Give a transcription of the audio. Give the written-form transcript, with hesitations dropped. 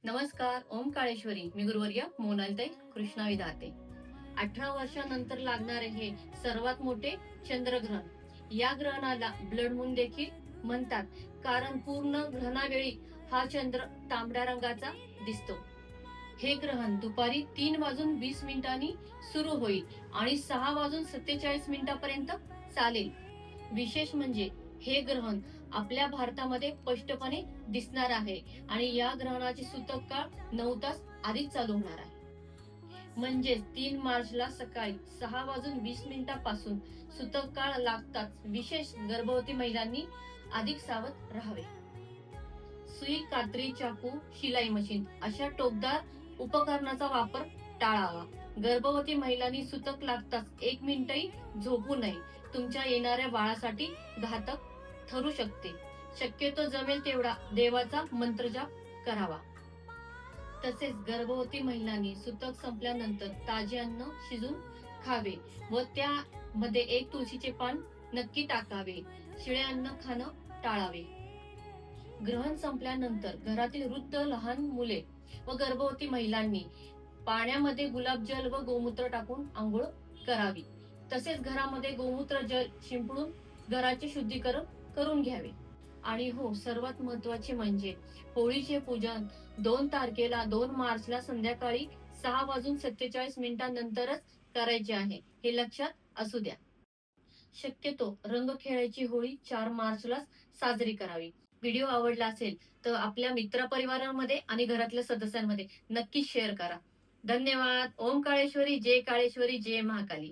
नमस्कार. ओम काळेश्वरी. मी गुरुवर्य मोनालताई कृष्णा विधाते. 18 वर्षानंतर लागणारे हे सर्वात मोठे चंद्रग्रहण. या ग्रहणाला ब्लड मून देखील म्हणतात, कारण पूर्ण ग्रहणावेळी हा चंद्र तांबड्या रंगाचा दिसतो. हे ग्रहण दुपारी 3:20 सुरू होईल आणि 6:47 चालेल. विशेष म्हणजे हे ग्रहण आपल्या भारतामध्ये स्पष्टपणे दिसणार आहे आणि या ग्रहणाची सूतक काळ 9 तास आधीच चालू होणार आहे. म्हणजेच 3 मार्चला सकाळी 6:20 पासून सूतक काळ लागताच विशेष गर्भवती महिलांनी अधिक सावध राहावे. सुई, कात्री, चाकू, शिलाई मशीन अशा टोकदार उपकरणाचा वापर टाळावा. गर्भवती महिलांनी सूतक लागताच 1 मिनिटही झोपू नये. तुमच्या येणाऱ्या बाळासाठी घातक ठरू शकते. शक्यतो जमेल तेवढा देवाचा मंत्रजाप करावा. तसेच गर्भवती महिलांनी सूतक संपल्यानंतर ताजे अन्न शिजून खावे व त्यामध्ये 1 तुळशीचे पान नक्की टाकावे. शिळे अन्न खाणं टाळावे. ग्रहण संपल्यानंतर घरातील वृद्ध, लहान मुले व गर्भवती महिलांनी पाण्यामध्ये गुलाबजल व गोमूत्र टाकून आंघोळ करावी. तसेच घरामध्ये गोमूत्र जल शिंपडून घराचे शुद्धीकरण करून घ्यावे. आणि हो, सर्वात महत्वाचे म्हणजे होळीचे पूजन 2 तारखेला 2 मार्चला संध्याकाळी 6:47 नंतरच करायचे आहे, हे लक्षात असू द्या. शक्यतो रंग खेळायची होळी 4 मार्चलाच साजरी करावी. व्हिडिओ आवडला असेल तर आपल्या मित्रपरिवारामध्ये आणि घरातल्या सदस्यांमध्ये नक्की शेअर करा. धन्यवाद. ओम काळेश्वरी, जय काळेश्वरी, जय महाकाली.